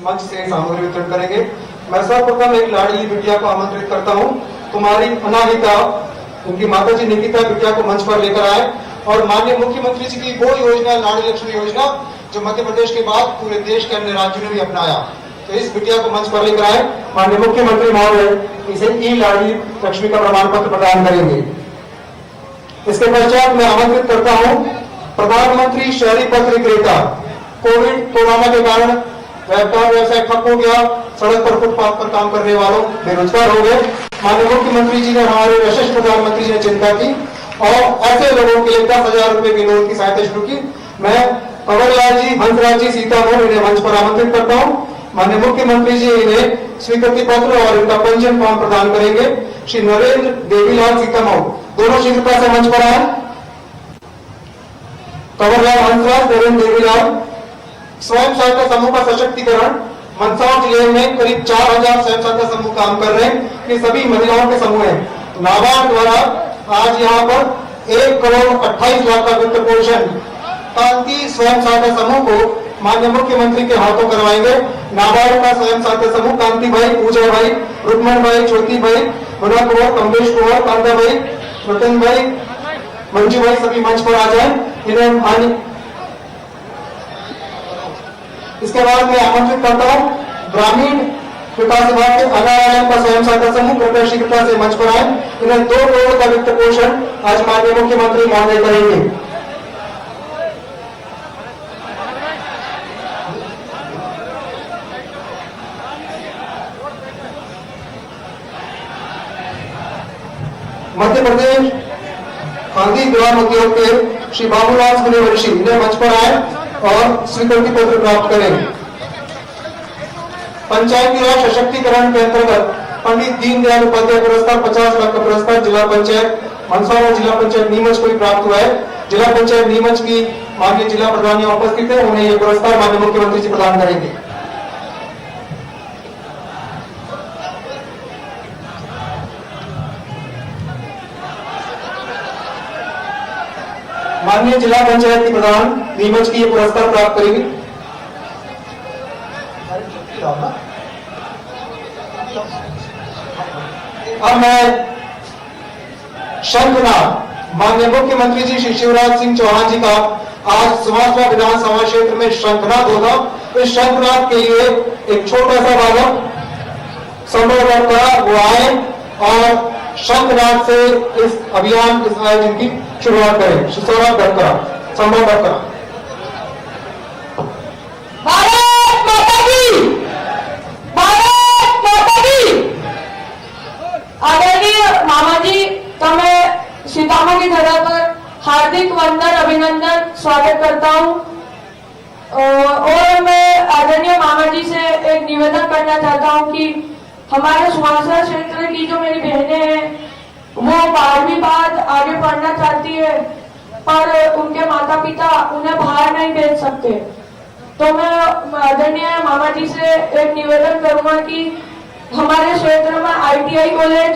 मंच से सामग्री वितरण करेंगे। मैं सर्वप्रथम एक लाडली बिटिया को आमंत्रित करता हूं, कुमारी अनाहिता, उनकी माता जी निकिता बिटिया को मंच पर लेकर आए और माननीय मुख्यमंत्री जी की वो योजना लाडली लक्ष्मी योजना जो मध्य प्रदेश के बाद पूरे देश के अन्य राज्यों ने भी अपनाया, तो इस बिटिया को मंच पर लेकर आए। माननीय मुख्यमंत्री महोदय इसे ई लाडली लक्ष्मी का प्रमाण पत्र प्रदान करेंगे। इसके पश्चात मैं आमंत्रित करता हूं प्रधानमंत्री शहरी पथ विक्रेता। कोरोना के कारण व्यापार व्यवसाय ठप हो गया, सड़क पर फुटपाथ पर काम करने वालों बेरोजगार हो गए। माननीय मुख्यमंत्री जी ने, हमारे यशस्वी प्रधानमंत्री जी ने चिंता की और ऐसे लोगों के लिए 10,000 रुपए की लोन की सहायता शुरू की। मैं कंवरलाल जी, हंसराज जी, सीतामोहन इन्हें मंच पर आमंत्रित करता हूँ। माननीय मुख्यमंत्री जी इन्हें स्वीकृति पत्र और इनका पंजीयन फॉर्म प्रदान करेंगे। श्री नरेंद्र देवीलाल सीतामोहन दोनों शीघ्रता से मंच पर आए। कंवरलाल हंसराज, नरेंद्र देवीलाल। स्वयं सहायता समूह का सशक्तिकरण। मंदसौर जिले में करीब 4,000 स्वयं सहायता समूह काम कर रहे हैं। ये सभी महिलाओं के समूह हैं। नाबार्ड द्वारा आज यहाँ पर 1,28,00,000 का वित्त पोषण कांति स्वयं सहायता समूह को माननीय मुख्यमंत्री के हाथों करवाएंगे। नाबार्ड का स्वयं सहायता समूह कांति भाई, पूजा भाई, रुक्मण भाई, ज्योति भाई, मुन्ना कुमार, कमलेश कुमार, कांता भाई, रतन भाई, मंजू भाई सभी मंच पर आ जाए। इन्हें इसके बाद मैं आमंत्रित करता हूँ ग्रामीण विकास विभाग के अनायालय का स्वयं सहायता समूह, कृपया शीघ्रता से मंच पर आए। इन्हें 2 करोड़ का वित्त पोषण आज माननीय मुख्यमंत्री महोदय करेंगे। मध्य प्रदेश खादी ग्राम उद्योग के श्री बाबूलाल सूर्यवंशी इन्हें मंच पर आए और स्वीकृति पत्र प्राप्त करें। पंचायती राज सशक्तिकरण के अंतर्गत पंडित दीनदयाल उपाध्याय पुरस्कार 50 लाख का पुरस्कार जिला पंचायत मंदसौर और जिला पंचायत नीमच को प्राप्त हुआ है। जिला पंचायत नीमच की माननीय जिला प्रधान यहाँ उपस्थित है, उन्हें यह पुरस्कार माननीय मुख्यमंत्री जी प्रदान करेंगे। माननीय जिला पंचायत की प्रधान नीमच की ये पुरस्कार प्राप्त करेगी। अब मैं शंखनाद माननीय मुख्यमंत्री जी श्री शिवराज सिंह चौहान जी का आज सुभाषपुरा विधानसभा क्षेत्र में शंखनाद होगा। इस शंखनाद के लिए एक छोटा सा बालक संभव करा वो आए और शंखनाद से इस अभियान, इस आयोजन की शुरुआत करें। सौरभ धनकरा, संभव धनकरा। भारत माता की, भारत माता की। आदरणीय मामा जी, तमे सीतामढ़ी की धरा पर हार्दिक वंदन, अभिनंदन, स्वागत करता हूँ। और मैं आदरणीय मामा जी से एक निवेदन करना चाहता हूँ कि हमारे सुहासरा क्षेत्र की जो मेरी बहनें हैं वो 12वीं बाद आगे पढ़ना चाहती है, पर उनके माता पिता उन्हें बाहर नहीं भेज सकते। तो मैं आदरणीय मामा जी से एक निवेदन करूंगा कि हमारे क्षेत्र में ITI college,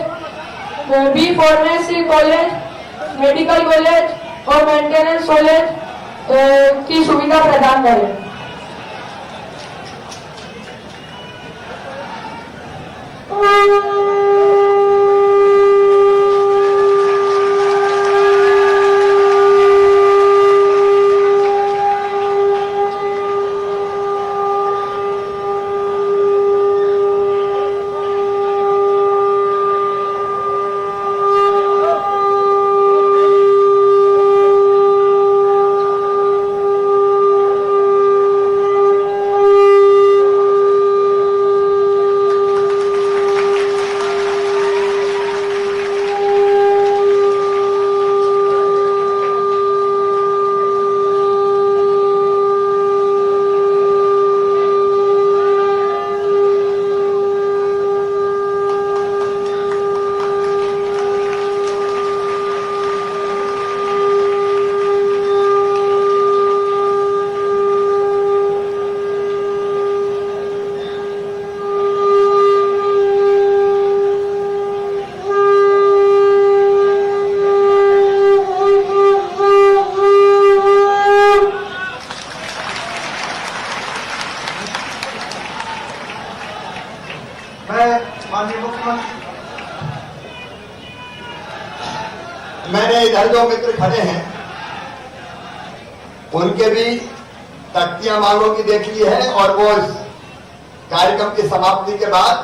B pharmacy college, medical college और मेंटेनेंस कॉलेज की सुविधा प्रदान करें। माननीय मुख्यमंत्री, मैंने इधर जो मित्र खड़े हैं उनके भी तख्तियां मांगों की देख ली है और वो इस कार्यक्रम की समाप्ति के बाद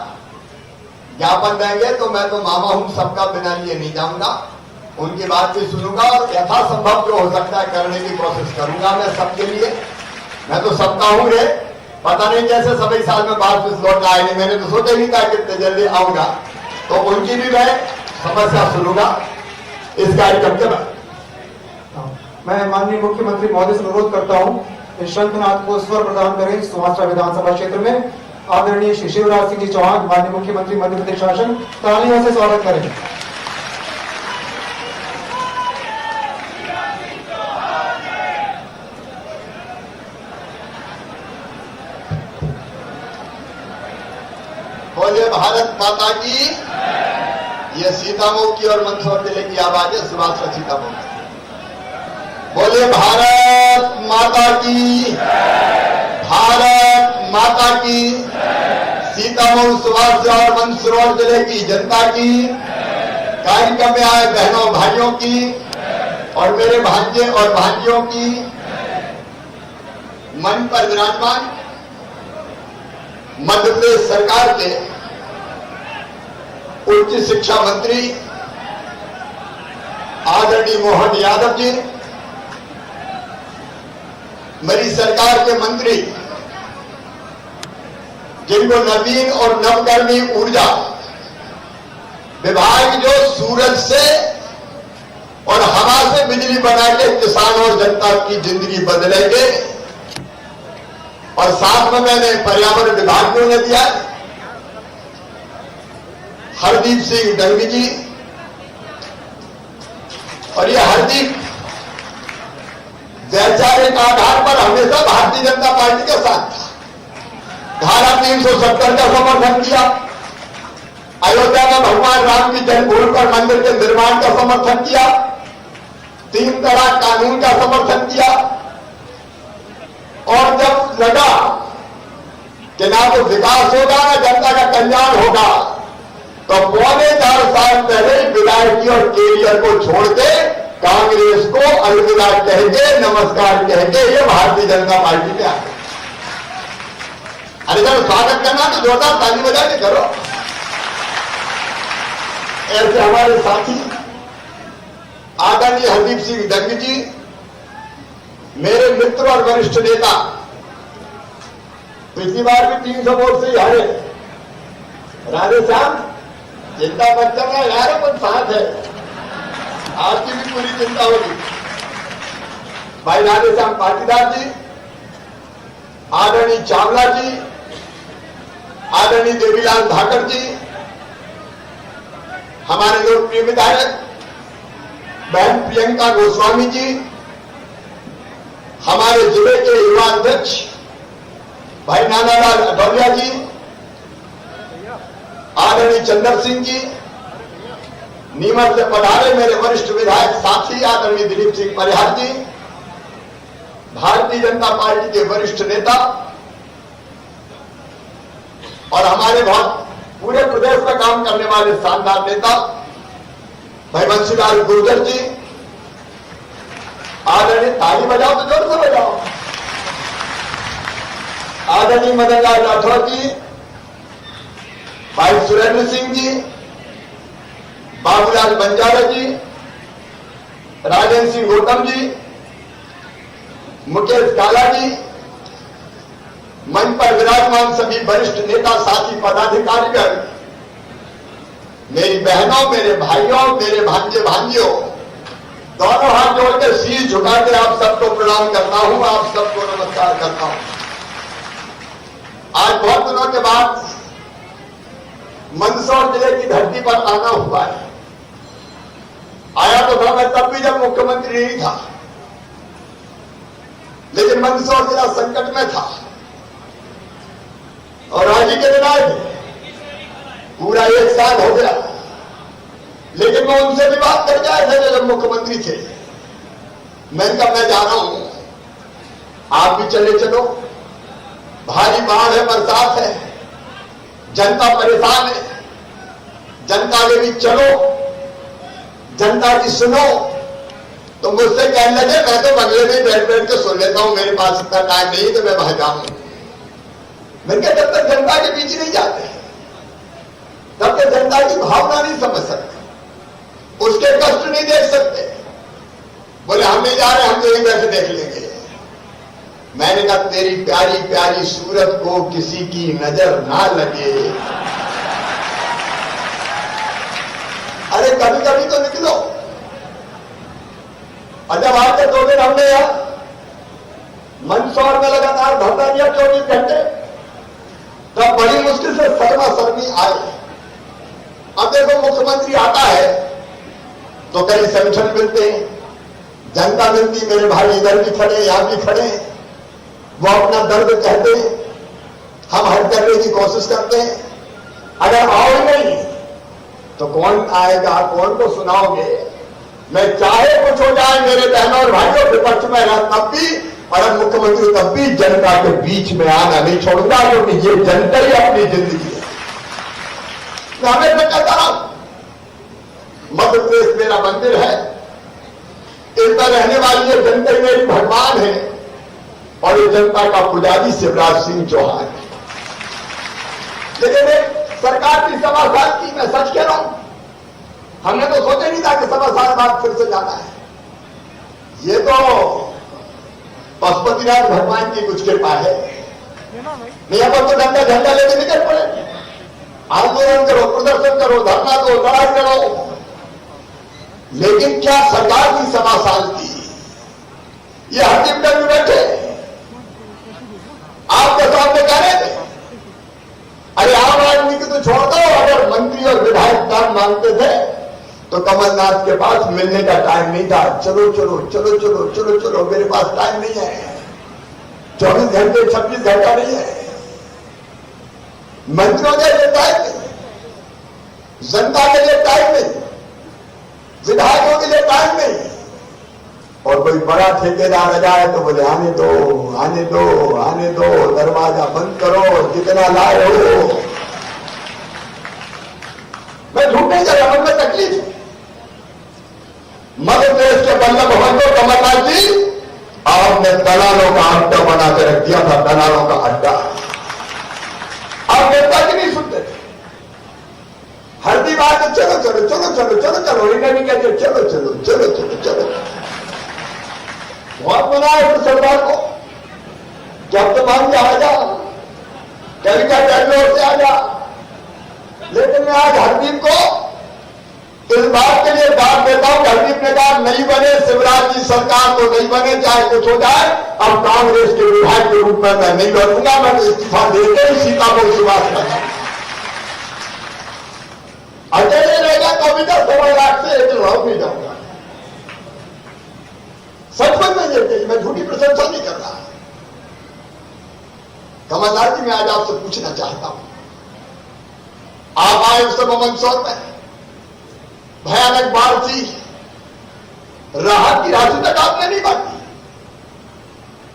ज्ञापन देंगे तो मैं तो मामा हूं, सबका बिना लिए नहीं जाऊंगा, उनकी बात भी सुनूंगा और यथासंभव जो हो सकता है करने की कोशिश करूंगा मैं सबके लिए। मैं तो सबका हूं रे, पता नहीं कैसे सभी साल में वापस लौट आए नहीं, मैंने तो सोचा ही था कितने जल्दी आऊंगा, तो उनकी भी मैं समस्या सुनूंगा इस कार्यक्रम के बाद। मैं माननीय मुख्यमंत्री महोदय से अनुरोध करता हूं कि शंखनाद को स्वर प्रदान करें। सुहासरा विधानसभा क्षेत्र में आदरणीय श्री शिवराज सिंह जी चौहान माननीय मुख्यमंत्री मध्य प्रदेश शासन तालियों से स्वागत करें। बोले भारत माता की। ये सीतामऊ की और मंदसौर जिले की आवाज है, सुभाष सीतामऊ। बोले भारत माता की, भारत माता की। सीतामऊ, सुभाष और मंदसौर जिले की जनता की, कार्यक्रम में आए बहनों भाइयों की और मेरे भांजे और भांजियों की, मन पर विराजमान मध्य प्रदेश सरकार के उच्च शिक्षा मंत्री आदरणीय मोहन यादव जी, मेरी सरकार के मंत्री जिनको नवीन और नवकरणीय ऊर्जा विभाग जो सूरज से और हवा से बिजली बना के किसान और जनता की जिंदगी बदलेंगे, और साथ में मैंने पर्यावरण विभाग को उन्हें दिया हरदीप सिंह डंगी जी, और ये हरदीप वैचारिक आधार पर हमेशा भारतीय जनता पार्टी के साथ था। धारा 370 का समर्थन किया, अयोध्या में भगवान राम की जन्मभूमि पर मंदिर के निर्माण का समर्थन किया, 3 तलाक कानून का समर्थन किया, और जब लगा कि ना तो विकास होगा ना जनता का कल्याण होगा, तो 4.25 साल पहले विधायकी और कैरियर को छोड़ के कांग्रेस को अलविदा कह के नमस्कार कह के ये भारतीय जनता पार्टी में आ गए। अरे जब स्वागत करना तो जोरदार ताली बजा के करो। ऐसे हमारे साथी आदरणीय हरदीप सिंह डंगी जी, मेरे मित्र और वरिष्ठ नेता, पिछली बार भी 300 वोट से हारे। राधे श्याम, चिंता मत करना यार, अपन साथ है, आपकी भी पूरी चिंता होगी। भाई राधे श्याम पाटीदार जी, आदरणीय चावला जी, आदरणीय देवीलाल धाकर जी, हमारे लोकप्रिय विधायक बहन प्रियंका गोस्वामी जी, हमारे जिले के युवा अध्यक्ष भाई नानालाल अडौलिया जी, आदरणीय चंद्र सिंह जी, नीमच से पधारे मेरे वरिष्ठ विधायक साथी आदरणीय दिलीप सिंह परिहार जी, भारतीय जनता पार्टी के वरिष्ठ नेता और हमारे बहुत पूरे प्रदेश में काम करने वाले शानदार नेता भाई बंशीलाल गुर्जर जी, आदरणीय, ताली बजाओ तो जोर से बजाओ, आदरणीय मदन लाल राठौर जी, भाई सुरेंद्र सिंह जी, बाबूलाल बंजारा जी, राजेंद्र सिंह गौतम जी, मुकेश काला जी, मंच पर विराजमान सभी वरिष्ठ नेता साथी पदाधिकारीगण, मेरी बहनों, मेरे भाइयों, मेरे भांजे भांजियों, दोनों हाथ जोड़ के शीश झुका के आप सबको प्रणाम करता हूं, आप सबको नमस्कार करता हूं। आज बहुत दिनों के बाद मंदसौर जिले की धरती पर आना हुआ है। आया तो था मैं तब भी जब मुख्यमंत्री नहीं था, लेकिन मंदसौर जिला संकट में था और आज ही के दिन आए थे, पूरा 1 साल हो गया, लेकिन मैं उनसे भी बात कर आए थे जब मुख्यमंत्री थे। मैं जा रहा हूं, आप भी चले चलो, भारी बाढ़ है, बरसात है, जनता परेशान है, जनता के बीच चलो, जनता की सुनो। तो मुझसे कहने लगे मैं तो बंगले में बैठ बैठ के सुन लेता हूं, मेरे पास इतना टाइम नहीं तो मैं वहां जाऊं। मैंने कहा जब तक जनता के बीच नहीं जाते तब तक जनता की भावना नहीं समझ सकते, उसके कष्ट नहीं देख सकते। बोले हम नहीं जा रहे, हम तो यहीं बैठे देख लेंगे। मैंने कहा तेरी प्यारी प्यारी सूरत को किसी की नजर ना लगे। अरे कभी कभी तो निकलो। और जब आके 2 दिन हमने यहां मंदसौर में लगातार धरना दिया 24 घंटे, तब बड़ी मुश्किल से शर्मा शर्मी आए। अब देखो मुख्यमंत्री आता है तो कई संगठन मिलते हैं, जनता मिलती, मेरे भाई इधर भी खड़े यहां भी खड़े, वो अपना दर्द कहते हैं, हम हल करने की कोशिश करते हैं। अगर आओ नहीं तो कौन आएगा, कौन को सुनाओगे। मैं चाहे कुछ हो जाए मेरे बहनों और भाइयों, विपक्ष में रह तब भी और अब मुख्यमंत्री तब भी जनता के बीच में आना नहीं छोड़ूंगा, क्योंकि ये जनता ही अपनी जिंदगी है। मैं हमेशा कहता रहा मध्य प्रदेश मेरा मंदिर है, इसमें रहने वाली ये जनता ही मेरी भगवान है और ये जनता का पुजारी शिवराज सिंह चौहान है। लेकिन सरकार की 1.25 साल की, मैं सच कह रहा हूं, हमने तो सोचा नहीं था कि 1.25 साल बाद फिर से जाना है। ये तो पशुपतिनाथ भगवान की कुछ कृपा है। नहीं अपन तो डंडा झंडा लेके निकल पड़े, आंदोलन करो, प्रदर्शन करो, धरना दो, लड़ाई करो। लेकिन क्या सरकार की 1.25 साल की ये हकीकत में बैठे आपके सामने कह रहे थे, अरे आम आदमी की तो छोड़ दो, अगर मंत्री और विधायक काम मांगते थे तो कमलनाथ के पास मिलने का टाइम नहीं था। चलो चलो चलो चलो चलो चलो, मेरे पास टाइम नहीं है, 24 घंटे 26 घंटा नहीं है। मंत्रियों के लिए टाइम नहीं, जनता के लिए टाइम नहीं, विधायकों के लिए टाइम नहीं। और कोई बड़ा ठेकेदार आ जाए तो बोले आने दो आने दो आने दो, दरवाजा बंद करो, जितना लाए हो। मैं झूठ नहीं कह रहा, में तकलीफ है। मध्य प्रदेश के बल्लभ भवन को कमलनाथ जी आपने दलालों का अड्डा बना के रख दिया था, दलालों का अड्डा। आप नेता की नहीं सुनते थे, हर दी बात चलो चलो चलो चलो चलो चलो, इन्हें नहीं कहते चलो चलो चलो चलो चलो। बहुत बनाया उस सरदार को, जब तो मान जा आजा, कभी क्या बैंगलोर से आजा। लेकिन मैं आज हरदीप को इस बात के लिए दाद देता हूं, हरदीप ने कहा नहीं बने शिवराज जी सरकार तो नहीं बने, चाहे कुछ हो जाए, अब कांग्रेस के विधायक के रूप में मैं नहीं लौटूंगा, मैं तो इस्तीफा देकर सीतापुर सुभाष का अकेले रहेगा तो भी 10 लाख से एक लड़ाऊ नहीं जाऊंगा। सचमुच में ये कही, मैं झूठी प्रशंसा नहीं कर रहा। कमलनाथ जी मैं आज आपसे पूछना चाहता हूं, आप आए उस समय मंदसौर में भयानक बाढ़ थी, राहत की राशि तक आपने नहीं बांटी।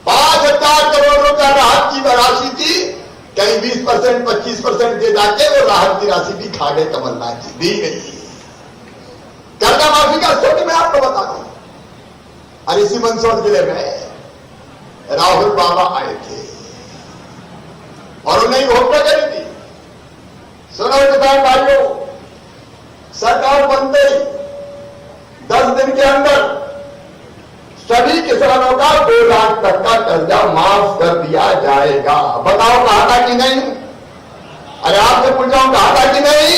5,000 करोड़ रुपया राहत की राशि थी, कहीं 20% 25% दे जाके वो राहत की राशि भी खा गए कमलनाथ जी, दी गई। कर्जा माफी का स्थिति मैं आपको बता रहा हूं। और इसी मंदसौर जिले में राहुल बाबा आए थे और उन्हें घोषणा करी थी, सुनो किसान भाइयों, सरकार बनते ही 10 दिन के अंदर सभी किसानों का 2 लाख तक का कर्जा माफ कर दिया जाएगा। बताओ कहा था कि नहीं? अरे आपसे पूछ रहा हूं, कहा था कि नहीं?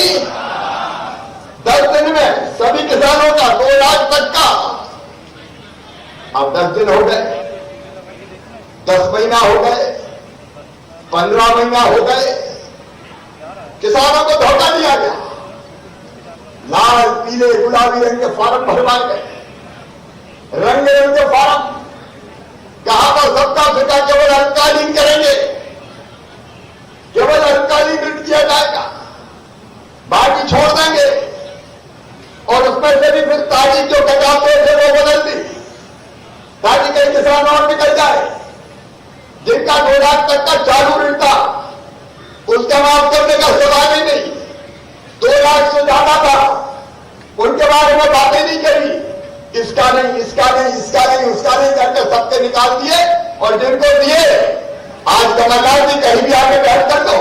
10 दिन में सभी किसानों का 2 लाख तक का। अब 10 दिन हो गए, 10 महीना हो गए, 15 महीना हो गए, किसानों को धोखा दिया गया। लाल पीले गुलाबी रंग के फार्म भरवाए गए, रंग रंग के फार्म, कहां पर सबका फिका केवल अल्पकालीन करेंगे, केवल अल्पकालीन ऋण किया जाएगा, बाकी छोड़ देंगे। और उसमें से भी फिर तारीख जो कटाते थे वो बदल दी ताकि कई किसान और निकल जाए। जिनका 2 लाख तक का चालू ऋण था उसका माफ करने का सवाल ही नहीं, 2 लाख से ज्यादा था, उनके बारे में बातें नहीं करी, इसका नहीं, इसका नहीं, इसका नहीं, उसका नहीं करके सबके निकाल दिए। और जिनको दिए, आज कमलनाथ जी कहीं भी आके बैठ कर दो,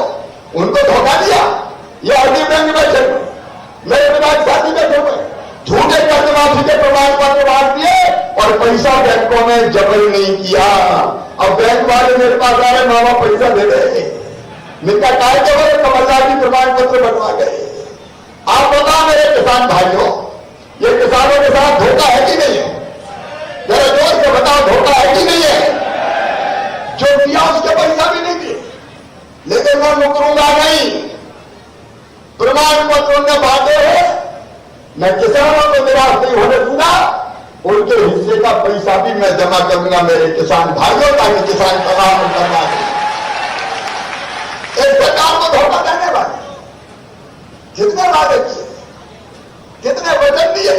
उनको धोखा दिया। ये अभी बैंक में चल, मेरे पिता की शादी में चल, झूठे कर्ज माफी के प्रमाण पत्र बांट दिए और पैसा बैंकों में जबरी नहीं किया। अब बैंक वाले मेरे पास आ रहे, मामा पैसा दे दे, मिलता काय के बोले कमलनाथ जी प्रमाण पत्र बनवा गए। आप बताओ मेरे किसान भाइयों, ये किसानों के साथ धोखा है कि नहीं है? जरा जोर से बताओ, धोखा है कि नहीं है? जो दिया उसके पैसा भी नहीं दिए, लेकिन मैं मुकरूंगा नहीं। प्रमाण पत्र ने बांटे हैं, मैं किसानों को निराश नहीं होने दूंगा, उनके हिस्से का पैसा भी मैं जमा करूंगा मेरे किसान भाइयों, ताकि किसान तमाम करना है। एक सरकार को धोखा देने वाले कितने वादे किए, कितने वचन दिए।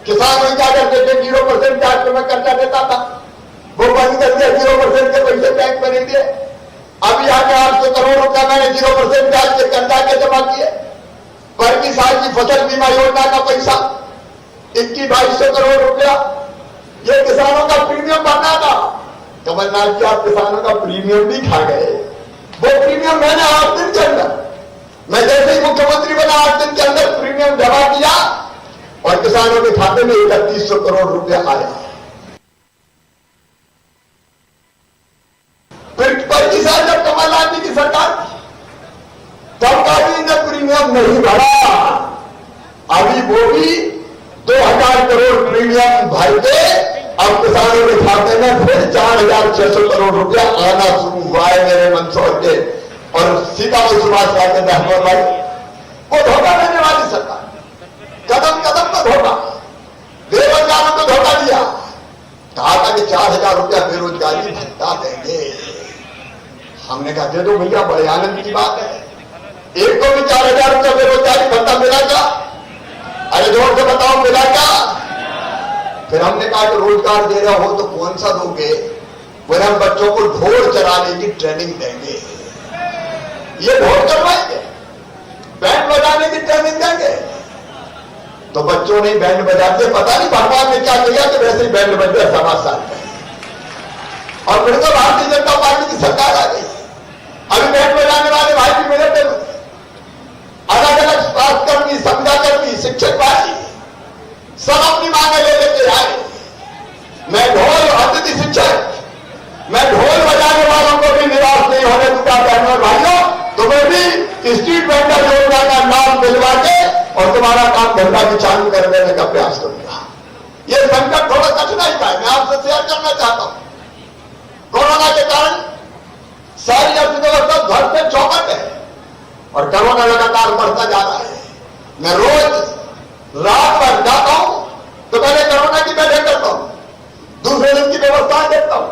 किसान वही क्या करते थे, 0% ब्याज पे मैं कर्जा देता था, वो बंद कर दिया, 0% के पैसे बैंक में नहीं दिए। अभी आगे 800 करोड़ रुपया मैंने 0% ब्याज पे कर्जा के जमा किए। पर की साल की फसल बीमा योजना का पैसा 21-2200 करोड़ रुपया, ये किसानों का प्रीमियम भरना था। कमलनाथ जी आप किसानों का प्रीमियम भी खा गए। वो प्रीमियम मैंने 8 दिन के अंदर, मैं जैसे ही मुख्यमंत्री बना 8 दिन के अंदर प्रीमियम जमा किया और किसानों के खाते में 3100 करोड़ रुपया आया। फिर पर की साल जब कमलनाथ जी की सरकार थी, तब का भी ने प्रीमियम नहीं भरा। अभी वो भी 2000 करोड़ प्रीमियम भर के अब किसानों के खाते में फिर 4600 करोड़ रुपया आना शुरू हुआ है मेरे मंदसौर के और सीतामढ़ी सुभाष के रहमान भाई। वो धोखा देने वाली सरकार, कदम कदम पर धोखा, बेरोजगारों को धोखा दिया। कहा था कि 4000 रुपया बेरोजगारी भत्ता देंगे। हमने कहा दे दो भैया, बड़े आनंद की बात है। एक को भी 4000 रुपया बेरोजगारी भत्ता मिला क्या? अरे जोर से बताओ, मिला क्या? फिर हमने कहा कि रोजगार दे रहे हो तो कौन सा दोगे? फिर हम बच्चों को ढोल चलाने की ट्रेनिंग देंगे। ये ढोल करवाएंगे, बैंड बजाने की ट्रेनिंग देंगे। तो बच्चों ने बैंड बजाते, पता नहीं भगवान ने क्या किया कि वैसे ही बैंड बज गया 7 साल में। और फिर तो भारतीय जनता पार्टी की सरकार आ गई। अभी बैंड बजाने वाले भाई भी मिले थे, अलग अलग स्वास्थ्यकर्मी, संविदाकर्मी, शिक्षक भाई सब अपनी मांगे ले लेके आए। मैं ढोल अतिथि शिक्षक, मैं ढोल बजाने वालों को भी निराश नहीं होने दूंगा। बहनों और भाइयों, तुम्हें भी स्ट्रीट वेंडर योजना का नाम दिलवा के और तुम्हारा काम धंधा भी चालू कर देने का प्रयास करूंगा। ये संकट थोड़ा कठिनाई का है, मैं आपसे शेयर करना चाहता हूं। कोरोना के कारण सारी अर्थव्यवस्था घर से चौपट है और कोरोना लगातार बढ़ता जा रहा है। मैं रोज रात भर जाता हूं तो पहले कोरोना की बैठक करता हूं, दूसरे दिन की व्यवस्था देखता हूं,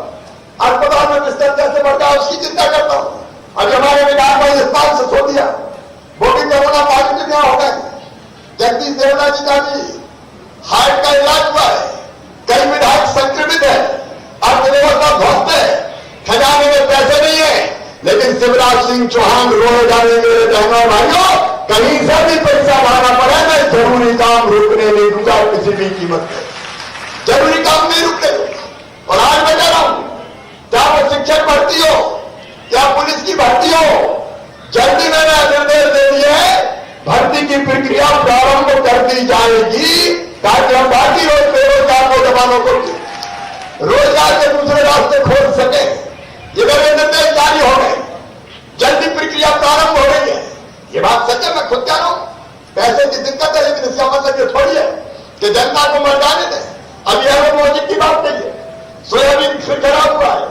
अस्पताल में बिस्तर कैसे बढ़ता है उसकी चिंता करता हूं। अभी हमारे विधायक भाई अस्पताल से छोड़ दिया, वो भी कोरोना पॉजिटिव यहाँ हो गए। जगदीश देवड़ा जी का भी हार्ट का इलाज हुआ है, कई विधायक संक्रमित है, अर्थव्यवस्था ध्वस्त है, खजाने में पैसे नहीं है। लेकिन शिवराज सिंह चौहान रोए जाने मेरे बहनों भाइयों, कहीं से भी पैसा लाना पड़े, मैं जरूरी काम रुकने नहीं दूंगा किसी भी कीमत पे, जरूरी काम नहीं रुकने दूंगा। और आज मैं कह रहा हूं, चाहे वो शिक्षक भर्ती हो या पुलिस की भर्ती हो, जल्दी मैंने निर्देश दे दिए है, भर्ती की प्रक्रिया प्रारंभ कर दी जाएगी ताकि हम बाकी रोज बेरोजगार नौजवानों को रोजगार के दूसरे रास्ते खोज सके। ये मेरे निर्देश जारी हो गए, जल्दी प्रक्रिया प्रारंभ हो रही है। ये बात सच है, मैं खुद कह रहा हूं। पैसे की दिक्कत है, लेकिन इसका मतलब ये थोड़ी है कि जनता को मर जाने दें। अब यह मौजूद की बात नहीं है, सोयाबीन खराब हुआ है,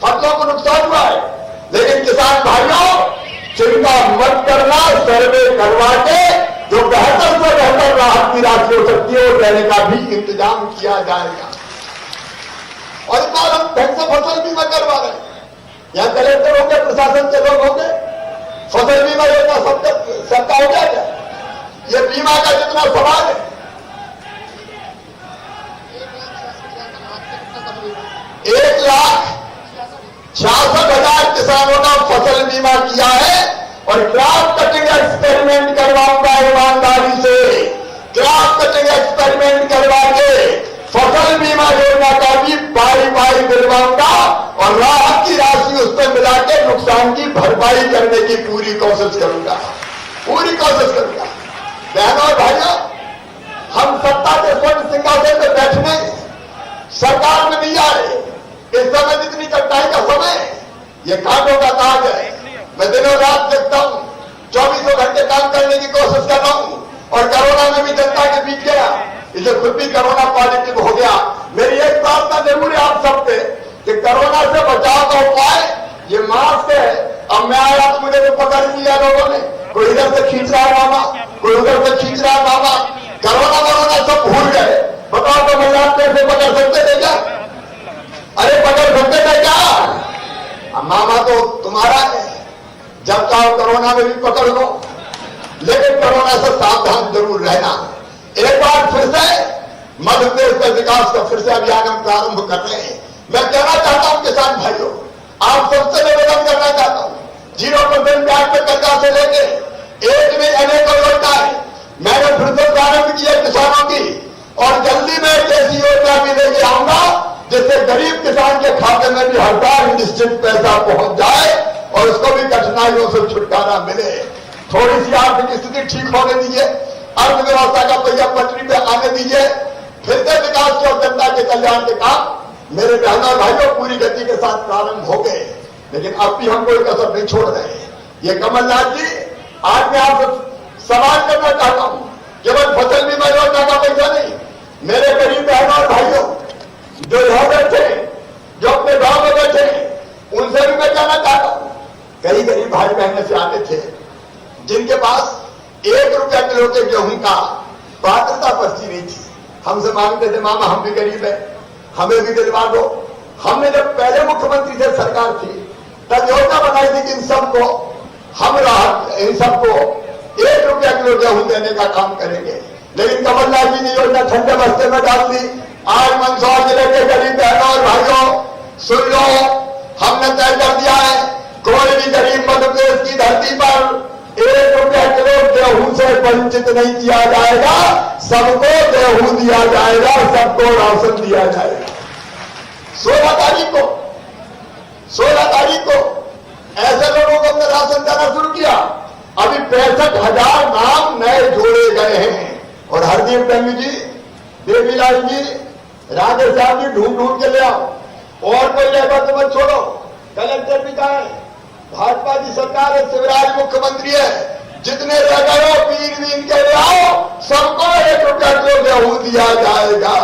फसलों को नुकसान हुआ है, लेकिन किसान भाइयों चिंता मत करना, सर्वे करवा के जो बेहतर से बेहतर राहत की राशि हो सकती है वो देने का भी इंतजाम किया जाएगा। और इस बार हम ढंग से फसल बीमा करवा रहे हैं। यहाँ कलेक्टर होंगे, प्रशासन के लोग होंगे, फसल बीमा योजना सबका हो गया क्या? ये बीमा का जितना सवाल है, 1,66,000 किसानों का फसल बीमा किया है और और क्रॉप कटिंग एक्सपेरिमेंट करवाऊंगा ईमानदारी से, क्रॉप कटिंग एक्सपेरिमेंट करवा के फसल बीमा योजना का भी पाई दिलवाऊंगा और राहत की राशि उस पर मिला के नुकसान की भरपाई करने की पूरी कोशिश करूंगा, पूरी कोशिश करूंगा। बहनों और भाइयों, हम सत्ता के स्वर्ण सिंहासन पर बैठने सरकार में नहीं आ रहे। इस समय जितनी कठिनाई का समय है, ये कांटों का ताज है। मैं दिनों रात देखता हूं, 24 घंटे काम करने की कोशिश कर रहा हूं और कोरोना में भी जनता के बीच गया, इसे खुद भी कोरोना पॉजिटिव हो गया। मेरी एक प्रार्थना जरूर है आप सबसे कि कोरोना से बचाव का उपाय ये मास्क है। अब मैं आया तो मुझे तो पकड़ लिया लोगों ने, कोई इधर से खींच रहा है मामा, कोई उधर से खींच रहा है मामा। कोरोना सब भूल गए। बताओ तो महिला कैसे पकड़ सकते थे क्या? अरे पकड़ सकते थे क्या? अब मामा तो तुम्हारा है, जब चाहो कोरोना में भी पकड़ लो, लेकिन कोरोना से सावधान जरूर रहना। एक बार फिर से मध्य प्रदेश का विकास का फिर से अभियान हम प्रारंभ कर रहे हैं। मैं कहना चाहता हूं किसान भाइयों, आप सबसे निवेदन करना चाहता हूं, 0% ब्याज पर कर्जा से लेके एक में अनेकों योजनाएं मैंने फिर से प्रारंभ किया किसानों की, और जल्दी में एक ऐसी योजना भी लेके आऊंगा जिससे गरीब किसान के खाते में भी हर बार निश्चित पैसा पहुंच जाए और उसको भी कठिनाइयों से छुटकारा मिले। थोड़ी सी आर्थिक स्थिति ठीक होने दीजिए, अर्थव्यवस्था का पहिया पटरी पे आने दीजिए, फिर से विकास की और जनता के कल्याण के काम मेरे बहनों और भाइयों पूरी गति के साथ प्रारंभ हो गए। लेकिन अब भी हम कोई कसर नहीं छोड़ रहे। ये कमलनाथ जी, आज मैं आपसे सवाल करना चाहता हूं, केवल फसल बीमा योजना का पैसा नहीं, मेरे गरीब बहनों और भाइयों जो यहां बैठे, जो अपने गांव में बैठे, उनसे भी मैं कहना चाहता हूं, कई गरीब भाई बहने से आते थे जिनके पास 1 रुपया किलो के गेहूं का पात्रता पर्ची नहीं थी, हमसे मांगते थे मामा हम भी गरीब है, हमें भी दिलवा दो। हमने जब पहले मुख्यमंत्री से सरकार थी तब योजना बनाई थी कि इन सबको हम राहत, इन सबको 1 रुपया किलो गेहूं देने का काम करेंगे। लेकिन कमलनाथ जी ने योजना ठंडे बस्ते में डाल दी। आज मंदसौर जिले के गरीब बहनों और भाइयों सुन लो, हमने तय कर दिया है कोई भी गरीब मध्य प्रदेश की धरती पर 1 रुपया किलो गेहूं से वंचित नहीं किया जाएगा। सबको गेहूं दिया जाएगा, सबको राशन दिया जाएगा। 16 तारीख को ऐसे लोगों को हमने राशन देना शुरू किया। अभी 65,000 नाम नए जोड़े गए हैं और हरदीप डंगी जी, देवीलाल जी, राजेश साहब जी ढूंढ के ले आओ। और कोई लेबर तो मत छोड़ो, कलेक्टर भी कहा है, भाजपा की सरकार है, शिवराज मुख्यमंत्री है, जितने रह गए हो पीर भी इनके ले आओ, सबको 1 रुपया किलो गेहूं दिया जाएगा।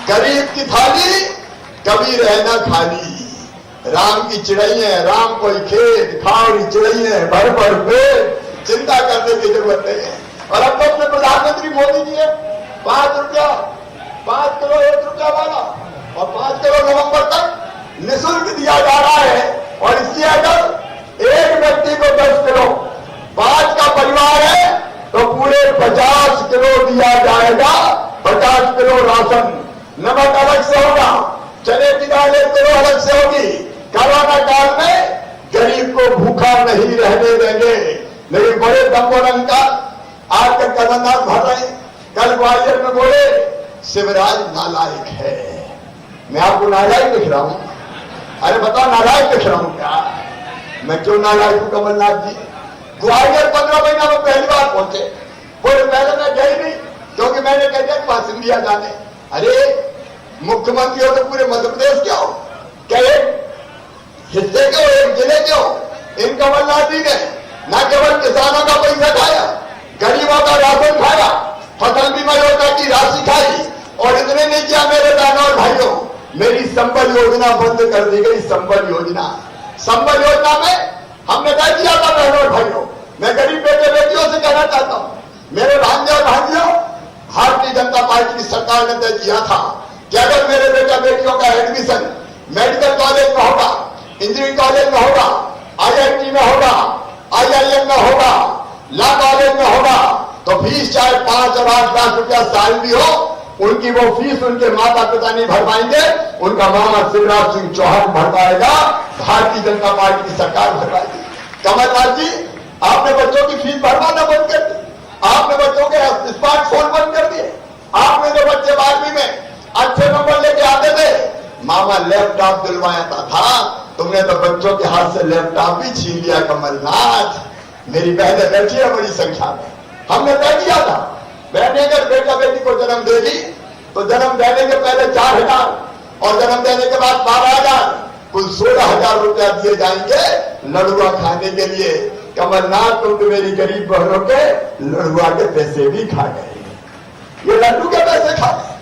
गरीब की थाली कभी रहना खाली। राम की चिड़ैया, राम कोई खेत, खाओ चिड़ैया भर भर पेट, चिंता करने की जरूरत नहीं है। और अब तो अपने प्रधानमंत्री मोदी जी है 5 रुपया, 5 किलो 1 रुपया वाला, और 5 किलो नवंबर तक निःशुल्क दिया जा रहा है। और इसलिए अगर एक व्यक्ति को 10 किलो, 5 का परिवार है तो पूरे 50 किलो दिया जाएगा। 50 किलो राशन, नमक अलग से होगा, चने की दाल 1 किलो अलग से होगी। कोरोना काल में गरीब को भूखा नहीं रहने देंगे। लेकिन बड़े दम्बोरंग का आज तक कमलनाथ भर रहे, कल ग्वालियर में बोले शिवराज नालायक है। मैं आपको नालायक दिख रहा हूं? अरे बताओ नालायक दिख रहा हूं क्या? मैं क्यों नालायक हूं कमलनाथ जी? ग्वालियर 15 महीना में पहली बार पहुंचे, बोले पहले मैं गई नहीं क्योंकि मैंने कह दिया वहां सिंधिया जाने। अरे मुख्यमंत्री हो तो पूरे मध्य प्रदेश के हो, क्या एक हिस्से के हो, एक जिले के हो? इन कमलनाथ जी ने न केवल किसानों का पैसा खाया, गरीबों का राशन खाया, फसल बीमा योजना की राशि खाई, और इतने नहीं किया मेरे बहनों और भाइयों, मेरी संबल योजना बंद कर दी गई। संबल योजना में हमने तय किया था बहनों और भाइयों, मैं गरीब बेटे बेटियों से कहना चाहता हूं, मेरे भांजे और भांजियों, भारतीय जनता पार्टी की सरकार ने तय किया था कि अगर मेरे बेटा बेटियों का एडमिशन मेडिकल कॉलेज में होगा, इंजीनियरिंग कॉलेज में होगा, IIT में होगा, IIM में होगा, लॉ कॉलेज में होगा, तो फीस चाहे 5 और 8 लाख रुपया साल भी हो, उनकी वो फीस उनके माता पिता नहीं भर पाएंगे, उनका मामा शिवराज सिंह चौहान भर पाएगा, भारतीय जनता पार्टी की सरकार भर पाएगी। कमलनाथ जी आपने बच्चों की फीस भरवाना बंद कर दी, आपने बच्चों के स्मार्टफोन बंद कर दिए, आपने जो बच्चे 12वीं में अच्छे नंबर लेके आते थे, मामा लैपटॉप दिलवाया था, तुमने तो बच्चों के हाथ से लैपटॉप भी छीन लिया। कमलनाथ, मेरी बहनें बैठी है बड़ी संख्या में, हमने तय किया था बहनें अगर बेटा बेटी को जन्म देगी तो जन्म देने के पहले 4,000 और जन्म देने के बाद 12,000, कुल 16,000 रुपया दिए जाएंगे लड़ुआ खाने के लिए। कमलनाथ, तुम तो मेरी गरीब बहनों के लड़ुआ के पैसे भी खा गए, ये लड्डू के पैसे खा गए।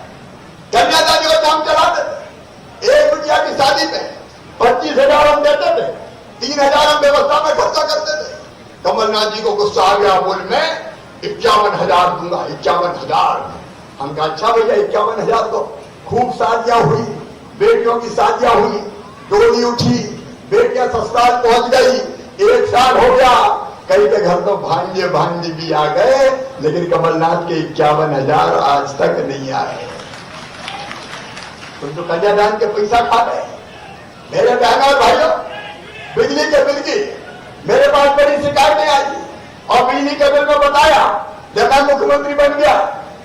कन्यादान का काम चलाते थे, 1 रुपया की शादी पे 25,000 हम देते थे, 3,000 हम व्यवस्था में खर्चा करते थे। कमलनाथ जी को गुस्सा आ गया, बोल मैं 51,000 दूंगा, 51,000। हम कहा अच्छा भैया 51,000 तो खूब शादियां हुई, बेटियों की शादियां हुई, डोली उठी, बेटियां ससुराल पहुंच गई, 1 साल हो गया, कई के घर तो भांजे भांजी भी आ गए, लेकिन कमलनाथ के 51,000 आज तक नहीं आए। तुम तो कन्यादान के पैसा खा गए। मेरे बहनों और भाइयों, बिजली के बिल की मेरे पास बड़ी शिकायतें आई और बिजली के बिल में बताया जब मैं मुख्यमंत्री बन गया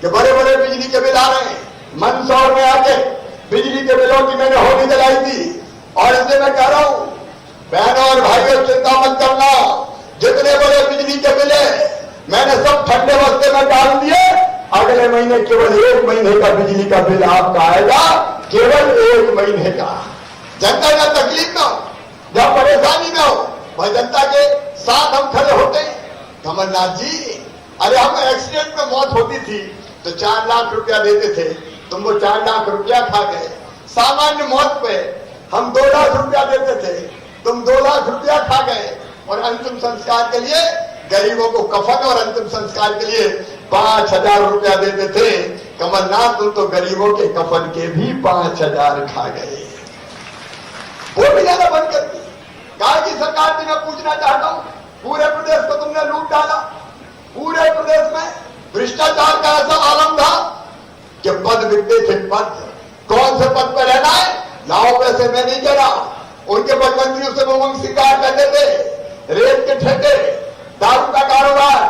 कि बड़े बड़े बिजली के बिल आ रहे हैं। मंदसौर में आके बिजली के बिलों की मैंने होली जलाई थी और इसलिए मैं कह रहा हूं बहनों और भाइयों, चिंता मत करना, जितने बड़े बिजली के बिल है मैंने सब ठंडे बस्ते में डाल दिए। अगले महीने केवल 1 महीने का बिजली का बिल आपका आएगा, केवल 1 महीने का। जनता का तकलीफ ना हो, जब परेशानी में हो, वह जनता के साथ हम खड़े होते हैं। कमलनाथ जी, अरे हम एक्सीडेंट में मौत होती थी तो 4 लाख रुपया देते थे, तुम वो 4 लाख रुपया खा गए। सामान्य मौत पे हम 2 लाख रुपया देते थे, तुम 2 लाख रुपया खा गए। और अंतिम संस्कार के लिए गरीबों को कफन और अंतिम संस्कार के लिए 5,000 रुपया देते थे। कमलनाथ, तुम तो गरीबों के कफन के भी 5,000 खा गए, वो भी ज्यादा बंद कर दी। कहा कि सरकार जी, मैं पूछना चाहता हूं, पूरे प्रदेश को तुमने लूट डाला, पूरे प्रदेश में भ्रष्टाचार का ऐसा आलम था कि पद बिकते थे। पद, कौन से पद पर रहना है, लाओ पैसे, मैं नहीं कह रहा। उनके मुख्यमंत्रियों से उमंग शिकार करते थे, रेत के ठेके, दारू का कारोबार,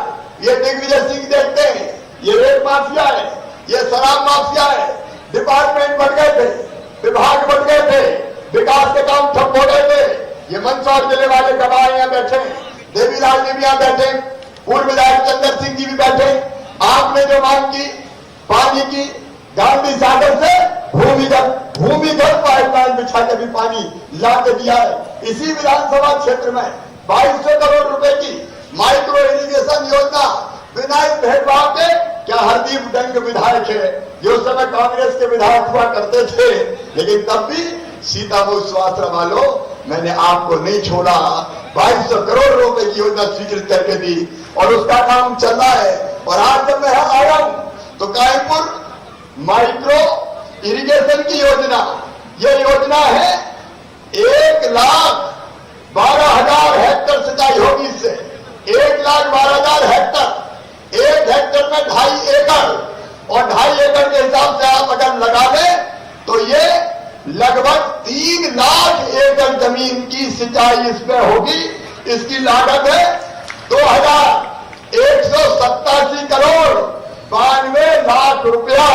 ये दिग्विजय सिंह देखते हैं, ये रेत माफिया है, ये शराब माफिया है। डिपार्टमेंट बढ़ गए थे, विभाग बढ़ गए थे, विकास के काम ठप हो गए थे। ये मंदसौर जिले वाले गवाह यहाँ बैठे, देवीलाल जी भी यहाँ बैठे, पूर्व विधायक चंद्र सिंह जी भी बैठे। आपने जो मांग की पानी की, गांधी सागर से भूमिगत पाइपलाइन बिछा के भी पानी ला के दिया है। इसी विधानसभा क्षेत्र में 2200 करोड़ रुपए की माइक्रो इरिगेशन योजना बिना इस भेदभाव के, क्या हरदीप डंग विधायक है, जो उस समय कांग्रेस के विधायक हुआ करते थे, लेकिन तब भी सीतामऊ स्वास्थ्य वालों, मैंने आपको नहीं छोड़ा। 2200 करोड़ रुपए की योजना स्वीकृत करके दी और उसका काम चल रहा है। और आज जब मैं आया हूं तो कायमपुर माइक्रो इरिगेशन की योजना, यह योजना है 1,12,000 हेक्टेयर सिंचाई होगी इससे, 1,12,000 हेक्टेयर। 1 हेक्टेयर में 2.5 एकड़ और 2.5 एकड़ के हिसाब से आप अगर लगा लें तो ये लगभग 3 लाख एकड़ जमीन की सिंचाई इसमें होगी। इसकी लागत है 2,187 करोड़ 92 लाख रुपया।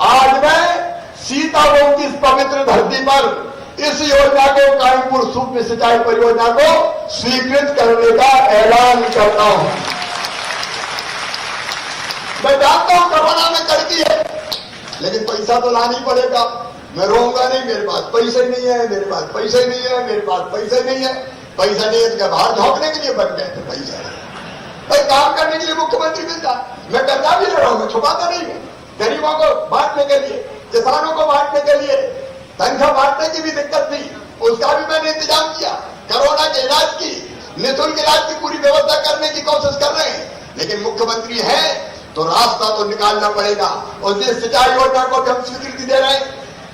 आज मैं सीतामऊ की इस पवित्र धरती पर इस योजना को, कायमपुर सूक्ष्म सिंचाई परियोजना को स्वीकृत करने का ऐलान करता हूं। मैं जानता हूं करोना में करती है, लेकिन पैसा तो लाना ही पड़ेगा। मैं रोऊंगा नहीं, मेरे पास पैसे नहीं है, मेरे पास पैसे नहीं है, मेरे पास पैसे नहीं है। पैसा नहीं है तो बाहर झोंकने के लिए बन गए थे पैसा भाई, काम करने के लिए मुख्यमंत्री मिलता। मैं कर्जा भी ले रहा हूं, मैं छुपाता नहीं हूं। गरीबों को बांटने के लिए, किसानों को बांटने के लिए, तनख्वाह बांटने की भी दिक्कत थी, उसका भी मैंने इंतजाम किया। कोरोना के इलाज की, निःशुल्क इलाज की पूरी व्यवस्था करने की कोशिश कर रहे हैं। लेकिन मुख्यमंत्री है तो रास्ता तो निकालना पड़ेगा। और इस सिंचाई योजना को हम स्वीकृति दे रहे हैं।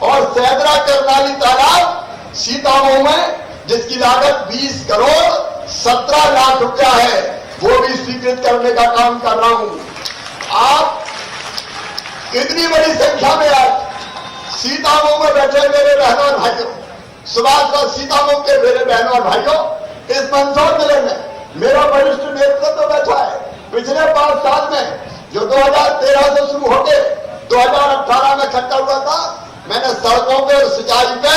और सैदरा करनाली तालाब सीतामऊ में, जिसकी लागत 20 करोड़ 17 लाख रुपया है, वो भी स्वीकृत करने का काम कर रहा हूं। आप इतनी बड़ी संख्या में आज सीतामऊ में बैठे मेरे बहनों और भाइयों, सुभाष सीतामऊ के मेरे बहनों और भाइयों, इस मंदसौर जिले में मेरा वरिष्ठ नेता पिछले 5 साल में जो 2013 से शुरू होके 2018 में खर्चा हुआ था, मैंने सड़कों पे और सिंचाई पे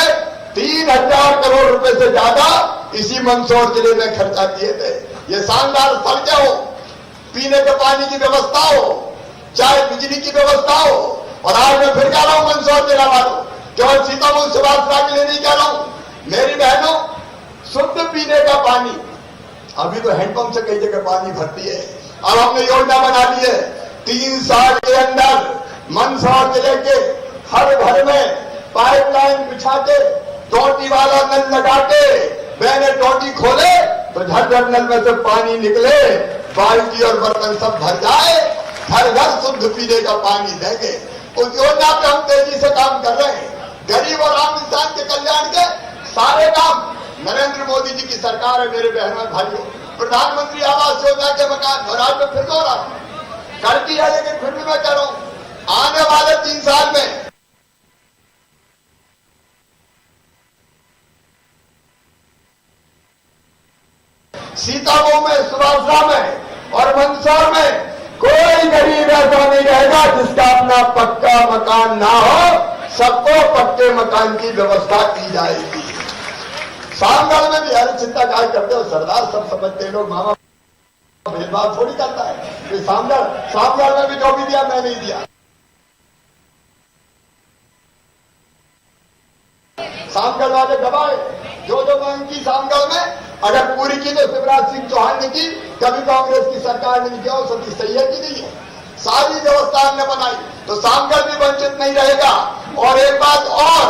3000 करोड़ रुपए से ज्यादा इसी मंदसौर जिले में खर्चा किए थे। ये शानदार सड़कें हो, पीने के पानी की व्यवस्था हो, चाहे बिजली की व्यवस्था हो। और आज मैं फिर कह रहा हूं मंदसौर जिला वालों, केवल सीतापुर सुभाषरा के लिए नहीं कह रहा हूं, मेरी बहनों, शुद्ध पीने का पानी, अभी तो हैंडपंप से कई जगह पानी भरती है। अब हमने योजना बना ली है 3 साल के अंदर मंदसौर जिले के हर घर में पाइपलाइन बिछा के, टोटी वाला नल लगा के, मैंने टोटी खोले तो झरझर नल में से पानी निकले, बाल्टी और बर्तन सब भर जाए, घर घर शुद्ध पीने का पानी देंगे। उस योजना पे हम तेजी से काम कर रहे हैं। गरीब और आम इंसान के कल्याण के सारे काम नरेंद्र मोदी जी की सरकार है। मेरे बहनों भाइयों, प्रधानमंत्री आवास योजना के मकान, और आज मैं फिर दोहरा कर दिया, लेकिन फिर भी मैं कह रहा हूं आने वाले 3 साल में सीतापुर में, सुभाषरा में और मंदसौर में कोई गरीब ऐसा नहीं रहेगा जिसका अपना पक्का मकान ना हो। सबको पक्के मकान की व्यवस्था की जाएगी। सामगढ़ में भी हर चिंता काय करते हो सरदार, सब समझते लोग, मामा भेदभाव थोड़ी करता है। सामगढ़ में भी जो भी दिया मैं नहीं दिया। सामगढ़ वाले दबाए जो मांग की सामगढ़ में, अगर पूरी की तो शिवराज सिंह चौहान ने की, कभी कांग्रेस की सरकार ने नहीं किया। और सभी सही है कि नहीं है? सारी व्यवस्था हमने बनाई तो सामगढ़ भी वंचित नहीं रहेगा। और एक बात और,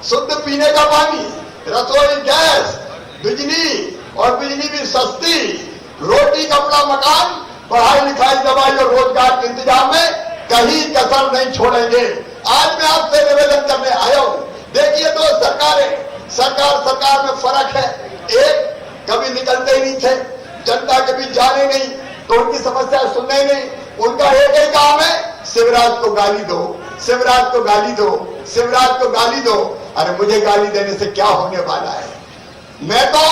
शुद्ध पीने का पानी, रसोई गैस, बिजली, और बिजली भी सस्ती, रोटी कपड़ा मकान, पढ़ाई लिखाई दवाई और रोजगार के इंतजाम में कहीं कसर नहीं छोड़ेंगे। आज मैं आपसे निवेदन करने आया हूं। देखिए दो सरकारें, सरकार में फर्क है। एक कभी निकलते ही नहीं थे, जनता के बीच जाने नहीं, तो उनकी समस्या सुनने नहीं। उनका एक ही काम है, शिवराज को गाली दो, शिवराज को गाली दो, शिवराज को गाली दो। अरे मुझे गाली देने से क्या होने वाला है? मैं तो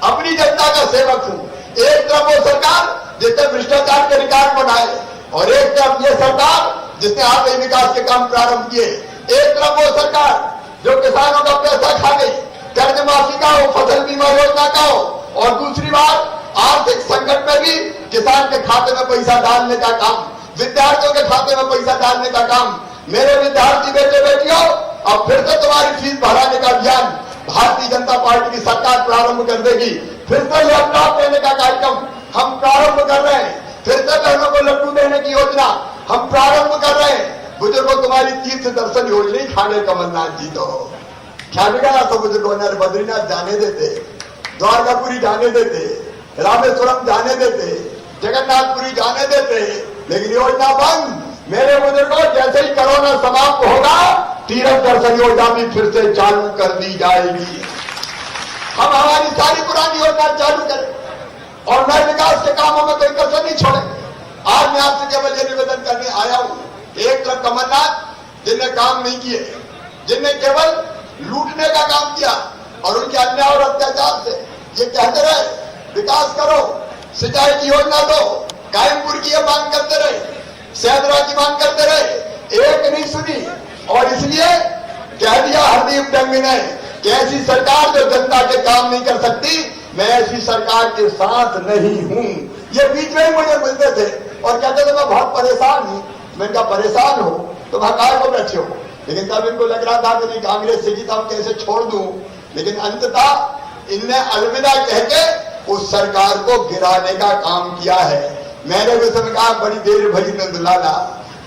अपनी जनता का सेवक हूं। एक तरफ वो सरकार जिसने भ्रष्टाचार के रिकॉर्ड बनाए, और एक तरफ ये सरकार जिसने आर्थिक विकास के काम प्रारंभ किए। एक तरफ वो सरकार जो किसानों का पैसा खा गई, कर्ज माफी का हो, फसल बीमा योजना का हो, और दूसरी बात आर्थिक संकट में भी किसान के खाते में पैसा डालने का काम, विद्यार्थियों के खाते में पैसा डालने का काम। मेरे विद्यार्थी बेटे बेटियों, अब फिर से तुम्हारी फीस बढ़ाने का अभियान भारतीय जनता पार्टी की सरकार प्रारंभ कर देगी। फिर से लैपटॉप देने का कार्यक्रम हम प्रारंभ कर रहे हैं। फिर से बहनों को लड्डू देने की योजना हम प्रारंभ कर रहे हैं। बुजुर्गों, तुम्हारी तीर्थ दर्शन योजना ही खा गए कमलनाथ जी। तो क्या बिगड़ा? तो बुजुर्गों ने बद्रीनाथ जाने देते, द्वारकापुरी जाने देते, रामेश्वरम जाने देते, जगन्नाथपुरी जाने देते, लेकिन योजना बंद। मेरे बुजुर्गों, जैसे ही कोरोना समाप्त होगा, तीर्थ दर्शन योजना भी फिर से चालू कर दी जाएगी। हम हमारी सारी पुरानी योजना चालू करें और नए विकास के कामों में कोई कसर नहीं छोड़े। आज मैं आपसे केवल ये निवेदन करने आया हूं। एक तरफ कमलनाथ जिनने काम नहीं किए, जिनने केवल लूटने का काम किया, और उनके अन्याय और अत्याचार से ये कहते रहे विकास करो, सिंचाई की योजना दो, कायमपुर की ये मांग करते रहे, सैदरा की मांग करते रहे, एक नहीं सुनी। और इसलिए कह दिया हरदीप डंग ने कि ऐसी सरकार जो जनता के काम नहीं कर सकती, मैं ऐसी सरकार के साथ नहीं हूं। ये बीच में ही मुझे मिलते थे और कहते थे मैं बहुत परेशान हूं। मैं क्या परेशान हो तो हकार को बैठे हो, लेकिन तब इनको लग रहा था कि कांग्रेस से जीता हूं, कैसे छोड़ दूं। लेकिन अंततः इनने अलविदा कह के उस सरकार को गिराने का काम किया है। मैंने भी समय कहा बड़ी देर भई नंदलाला,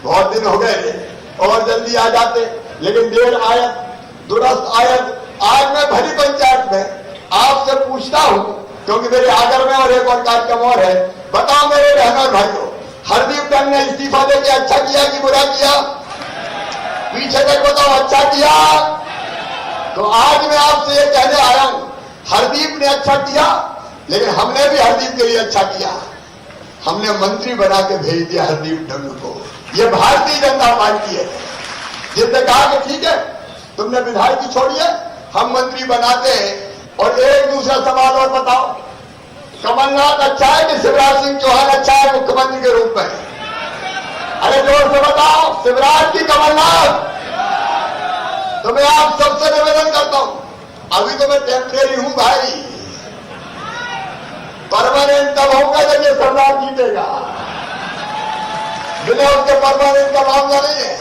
बहुत दिन हो गए और जल्दी आ जाते, लेकिन देर आयत दुरुस्त आयत। आज मैं भरी पंचायत में आपसे पूछता हूं, क्योंकि मेरे आगर में और एक और कार्यक्रम और है। बताओ मेरे बहनों और भाइयों, हरदीप डंग ने इस्तीफा देके अच्छा किया कि बुरा किया? पीछे तक बताओ, अच्छा किया? तो आज मैं आपसे ये कहने आया हूं, हरदीप ने अच्छा किया, लेकिन हमने भी हरदीप के लिए अच्छा किया। हमने मंत्री बना के भेज दिया हरदीप डंग को। ये भारतीय जनता पार्टी है जिसने कहा कि ठीक है तुमने विधायक छोड़िए, हम मंत्री बनाते हैं। और एक दूसरा सवाल और बताओ, कमलनाथ अच्छा है कि शिवराज सिंह चौहान अच्छा है मुख्यमंत्री के जोर से बताओ, शिवराज की कमलनाथ। तो मैं आप सबसे निवेदन करता हूं, अभी तो मैं टेम्परेरी हूं भाई, परमानेंट तब होगा जब ये सरदार जीतेगा, बिना उसके परमानेंट का मामला नहीं है।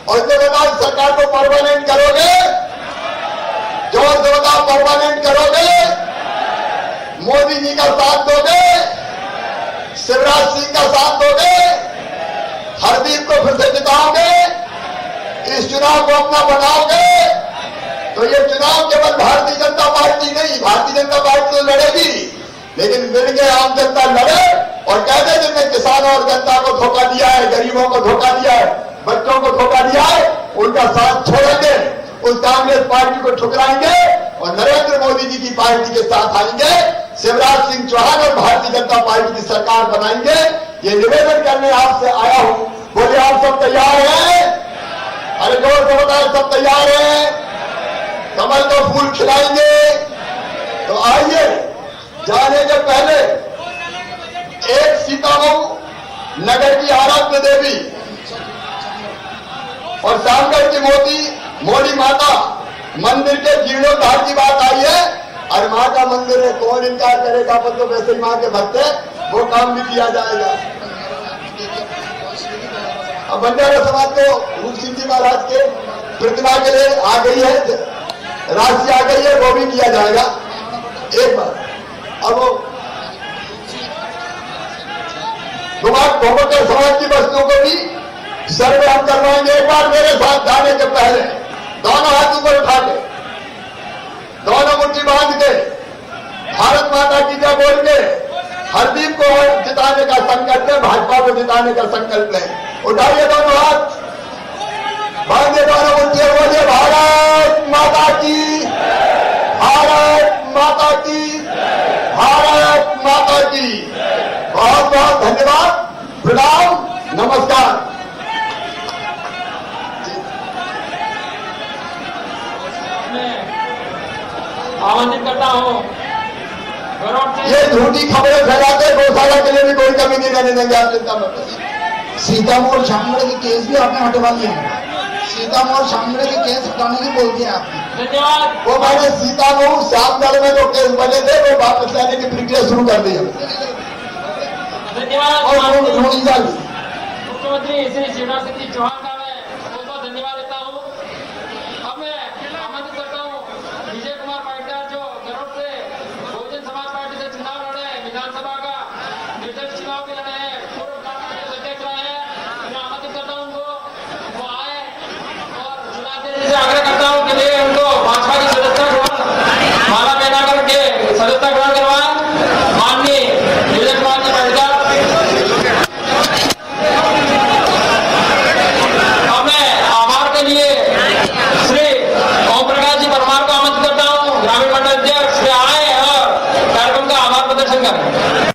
और जो बताओ सरकार को परमानेंट करोगे, जोर से बताओ परमानेंट करोगे, मोदी जी का साथ दोगे, शिवराज सिंह का साथ दोगे, हरदीप को फिर से जिताओगे, इस चुनाव को अपना बनाओगे, तो ये चुनाव केवल भारतीय जनता पार्टी नहीं, भारतीय जनता पार्टी तो लड़ेगी, लेकिन मिलकर आम जनता लड़े और कहते जिनने किसानों और जनता को धोखा दिया है, गरीबों को धोखा दिया है, बच्चों को धोखा दिया है, उनका साथ छोड़ेंगे, उस कांग्रेस पार्टी को ठुकराएंगे और नरेंद्र मोदी जी की पार्टी के साथ आएंगे, शिवराज सिंह चौहान और भारतीय जनता पार्टी की सरकार बनाएंगे। ये निवेदन करने आपसे आया हूं। बोले आप सब तैयार हैं? अरे जोर से बताए, सब तैयार हैं? कमल को फूल खिलाएंगे। तो आइए, जाने के पहले एक सीतामऊ नगर की आराध्य देवी और सामगढ़ की मोदी माता मंदिर के जीर्णोद्धार की बात आई है। अरे माँ का मंदिर है, कौन इनकार करेगा, पर तो वैसे ही माँ के भक्त है, वो काम भी किया जाएगा। अब बंजारा समाज को रूप सिंह जी महाराज के प्रतिमा के लिए आ गई है, राशि आ गई है, वो भी किया जाएगा एक बार। अब वो समाज की वस्तुओं को भी सर्वे हम करवाएंगे। एक बार मेरे साथ जाने के पहले दोनों हाथ ऊपर उठा के, दोनों मुट्ठी बांध के, भारत माता की जय बोल के हरदीप को जिताने का संकल्प है, भाजपा को जिताने का संकल्प है। उठाइए दोनों हाथ, बांधे दोनों मुट्ठी, बोलिए भारत माता की, भारत माता की, भारत माता की। बहुत बहुत धन्यवाद, प्रणाम, नमस्कार। आमंत्रित करता हूँ ये झूठी खबरें फैलाते गौशाला के लिए भी कोई कमी नहीं रहने देंगे, आप चिंता मत करिए। सीतामढ़ी और शामगढ़ के केस भी आपने हटवा लिए हैं। सीतामढ़ी और शामगढ़ के केस हटाने की बोल दिया आपने। धन्यवाद। वो मैंने सीतामऊ शामगढ़ में जो केस बने थे वो वापस लाने की प्रक्रिया शुरू कर दी है। धन्यवाद। और मुख्यमंत्री श्री शिवराज सिंह चौहान का मैं बहुत बहुत धन्यवाद देता हूँ। अब मैं आमंत्रित करता हूँ विजय कुमार पाटीदार, जो गरुड़ से बहुजन समाज पार्टी से चुनाव लड़े हैं, विधानसभा का निर्दलीय चुनाव भी लड़े हैं, पूर्व कांग्रेस अध्यक्ष रहे हैं। मैं आमंत्रित करता हूँ उनको, वो आए और चुनाव देने से आग्रह करता हूँ कि उनको भाजपा की सदस्यता ग्रहण माला पहना करके सदस्यता ग्रहण करवाएं। माननीय विजय कुमार जी पाटीदार। अब मैं आभार के लिए श्री ओम प्रकाश जी परमार को आमंत्रित करता हूँ, ग्रामीण मंडल अध्यक्ष आए और कार्यक्रम का आभार प्रदर्शन करें।